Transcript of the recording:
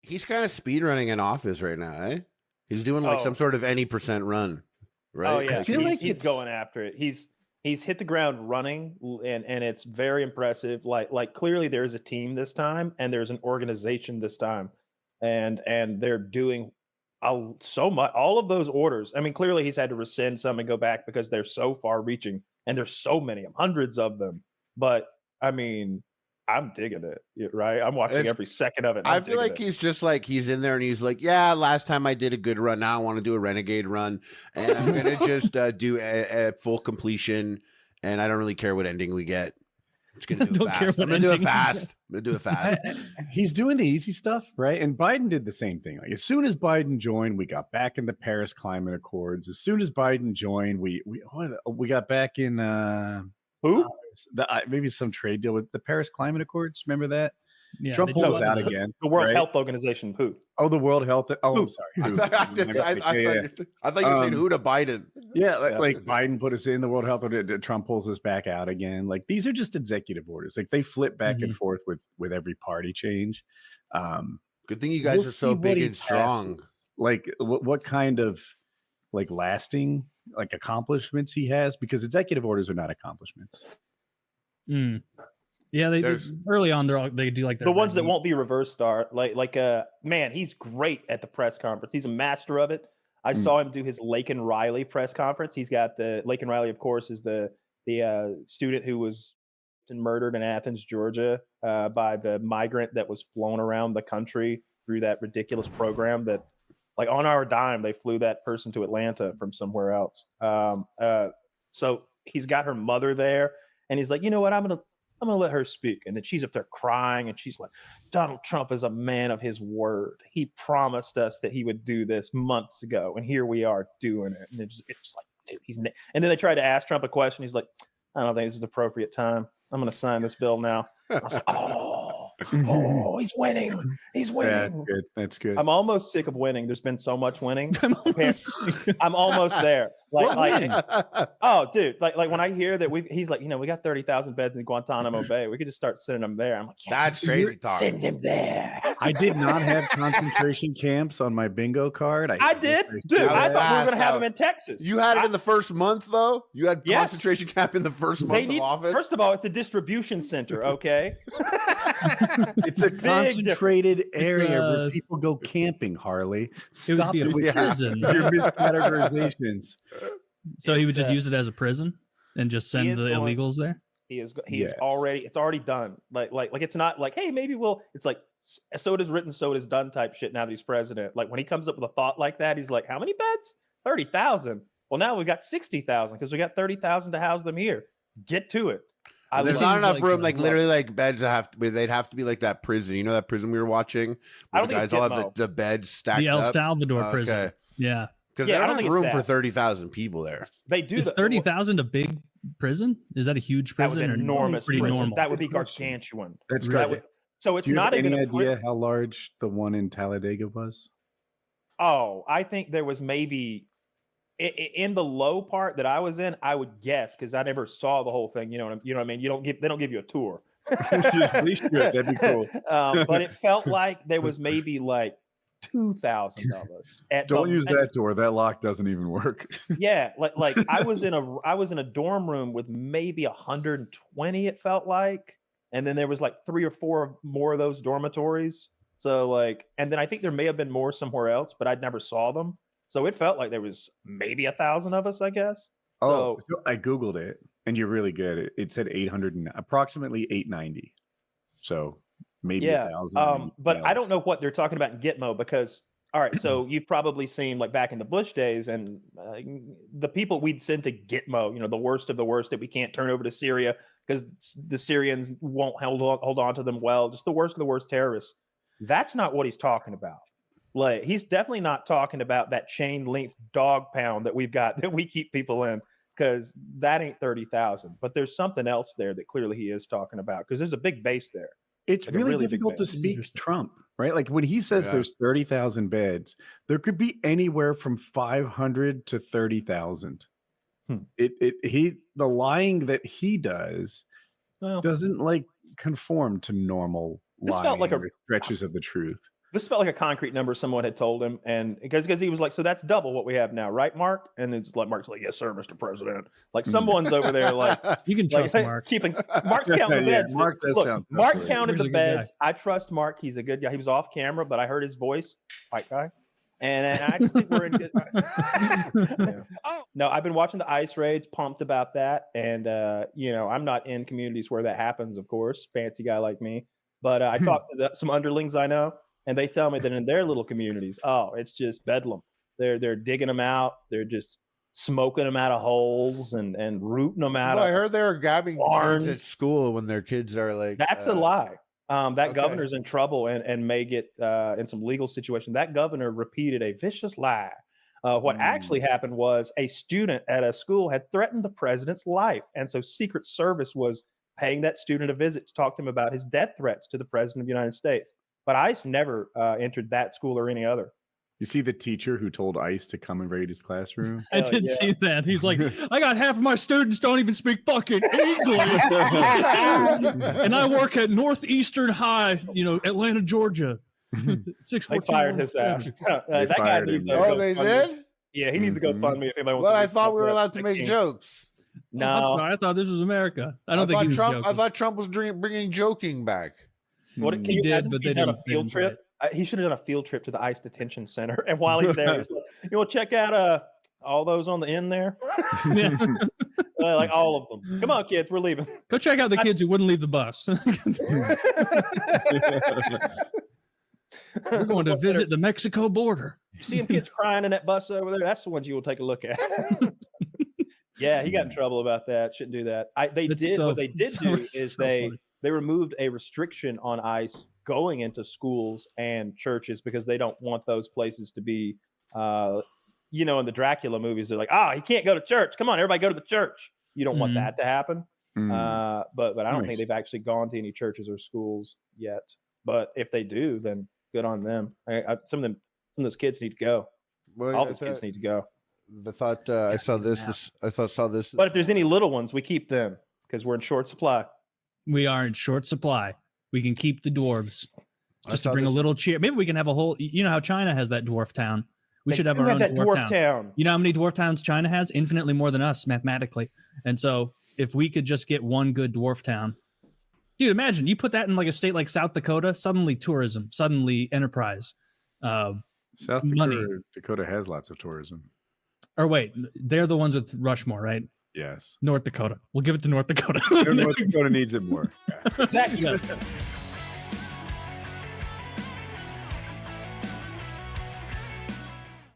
He's kind of speedrunning in office right now, eh? He's doing like some sort of any % run, right? Oh yeah, I feel like he's going after it. He's hit the ground running, and it's very impressive. Like clearly there's a team this time, and there's an organization this time, and they're doing so much. All of those orders. I mean, clearly he's had to rescind some and go back because they're so far-reaching, and there's so many, hundreds of them. But I mean, I'm digging it, right? I'm watching every second of it. I feel like he's just like, he's in there and he's like, yeah, last time I did a good run. Now I want to do a renegade run. And I'm going to just do a full completion. And I don't really care what ending we get. I'm just going to do it fast. I'm going to do it fast. I'm going to do it fast. He's doing the easy stuff, right? And Biden did the same thing. Like as soon as Biden joined, we got back in the Paris Climate Accords. As soon as Biden joined, we got back in maybe some trade deal with the Paris Climate Accords. Remember that? Yeah, Trump pulls out again. The World Health Organization. Who? Oh, the World Health. Oh, I'm sorry. I thought you were saying who to Biden. Yeah, like Biden put us in the World Health Organization. Trump pulls us back out again. Like these are just executive orders. Like they flip back and forth with every party change. Good thing you guys are so big and strong. Like what kind of like lasting like accomplishments he has, because executive orders are not accomplishments. Yeah, they early on they do like the ones that won't be reversed are man, he's great at the press conference. He's a master of it. I saw him do his Lake and Riley press conference. He's got the Lake and Riley, of course, is the student who was murdered in Athens, Georgia, by the migrant that was flown around the country through that ridiculous program that, like, on our dime, they flew that person to Atlanta from somewhere else. So he's got her mother there, and he's like, you know what, I'm gonna let her speak. And then she's up there crying, and she's like, Donald Trump is a man of his word. He promised us that he would do this months ago, and here we are doing it. And it's like, dude, and then they tried to ask Trump a question. He's like, I don't think this is the appropriate time. I'm going to sign this bill now. I was like, oh, he's winning. He's winning. Yeah, that's good. That's good. I'm almost sick of winning. There's been so much winning. I'm almost there. Oh, dude, like when I hear that he's like, we got 30,000 beds in Guantanamo Bay. We could just start sending them there. I'm like, that's crazy talk. Send him there. I did not have concentration camps on my bingo card. I did, dude. I thought we were going to have them in Texas. You had it in the first month, though. You had concentration camp in the first month of office. First of all, it's a distribution center. Okay, it's a concentrated area where people go camping. Harley, stop it with prison. Your miscategorizations. So he would just use it as a prison and just send the illegals there. He is already. It's already done. Like it's not like, hey, maybe we'll. It's like, so it is written, so it is done type shit. Now that he's president, like when he comes up with a thought like that, he's like, how many beds? 30,000. Well, now we've got 60,000 because we got 30,000 to house them here. Get to it. There's not enough room, like literally, like beds they'd have to be like that prison. You know that prison we were watching? I don't the guys all have the beds stacked up. The El Salvador prison. Yeah. Because they don't have room for 30,000 people there. They do. Is 30,000 a big prison? Is that a huge prison? That would be enormous. Pretty normal. That would be gargantuan. That's great. So it's do you not have even any idea how large the one in Talladega was? Oh, I think there was maybe in the low part that I was in. I would guess, because I never saw the whole thing. You know what I mean? They don't give you a tour. That'd be cool. But it felt like there was maybe like 2,000 of us. Don't use that door. That lock doesn't even work. Yeah, like I was in a dorm room with maybe 120. It felt like, and then there was like 3 or 4 more of those dormitories. So like, and then I think there may have been more somewhere else, but I never saw them. So it felt like there was maybe 1,000 of us, I guess. So I googled it, and you're really good. It said 800, approximately 890. So maybe 1,000. But I don't know what they're talking about in Gitmo, because all right, so you've probably seen like back in the Bush days, and the people we'd send to Gitmo, the worst of the worst that we can't turn over to Syria because the Syrians won't hold on to them well. Just the worst of the worst terrorists. That's not what he's talking about. Like, he's definitely not talking about that chain length dog pound that we've got that we keep people in, because that ain't 30,000. But there's something else there that clearly he is talking about, because there's a big base there. It's like really difficult to speak Trump, right? Like when he says there's 30,000 beds, there could be anywhere from 500 to 30,000. The lying that he does doesn't like conform to normal lying, felt like stretches of the truth. This felt like a concrete number someone had told him, and because he was like, so that's double what we have now, right, Mark? And it's like Mark's like, yes, sir, Mr. President. Like someone's over there, like You can trust Mark. Mark's counting the beds. Mark does sound Mark trustworthy. counted He's the a good beds. I trust Mark. He's a good guy. He was off camera, but I heard his voice, white guy. And I just think we're in good. Oh no, I've been watching the ice raids, pumped about that, and I'm not in communities where that happens, of course, fancy guy like me. But I talked to some underlings I know, and they tell me that in their little communities, oh, it's just bedlam. They're digging them out. They're just smoking them out of holes and rooting them out. I heard they were grabbing barns kids at school when their kids are like. That's a lie. That okay. governor's in trouble and may get in some legal situation. That governor repeated a vicious lie. What actually happened was a student at a school had threatened the president's life. And so Secret Service was paying that student a visit to talk to him about his death threats to the president of the United States. But ICE never entered that school or any other. You see the teacher who told ICE to come and raid his classroom? I did see that. He's like, I got half of my students don't even speak fucking English. And I work at Northeastern High, Atlanta, Georgia. 642. They fired his ass. That guy needs they did? Yeah, he needs to go fund me if anybody wants Well, to. I thought we were allowed to make jokes. No, I'm sorry. I thought this was America. I think he was joking. I thought Trump was bringing joking back. He did, but they didn't. A field trip. He should have done a field trip to the ICE detention center, and while he's there, he's like, "You want to check out all those on the end there? Like all of them. Come on, kids, we're leaving. Go check out the kids who wouldn't leave the bus. We're going to visit the Mexico border. You see them kids crying in that bus over there? That's the ones you will take a look at." Yeah, he got in trouble about that. Shouldn't do that. What they did do is they removed a restriction on ICE going into schools and churches because they don't want those places to be, in the Dracula movies, they're like, he can't go to church. Come on, everybody go to the church. You don't want that to happen. But I don't think they've actually gone to any churches or schools yet. But if they do, then good on them. Some of those kids need to go. Well, all those kids need to go. I thought I saw this. But if there's any little ones, we keep them because we're in short supply. We are in short supply. We can keep the dwarves just to bring a little cheer. Maybe we can have a whole. You know how China has that dwarf town. We should have our own dwarf town. You know how many dwarf towns China has? Infinitely more than us mathematically. And so if we could just get one good dwarf town, dude, imagine you put that in like a state like South Dakota. Suddenly tourism. Suddenly enterprise. South Dakota has lots of tourism. Or wait, they're the ones with Rushmore, right? Yes. North Dakota. We'll give it to North Dakota. North Dakota needs it more. Exactly.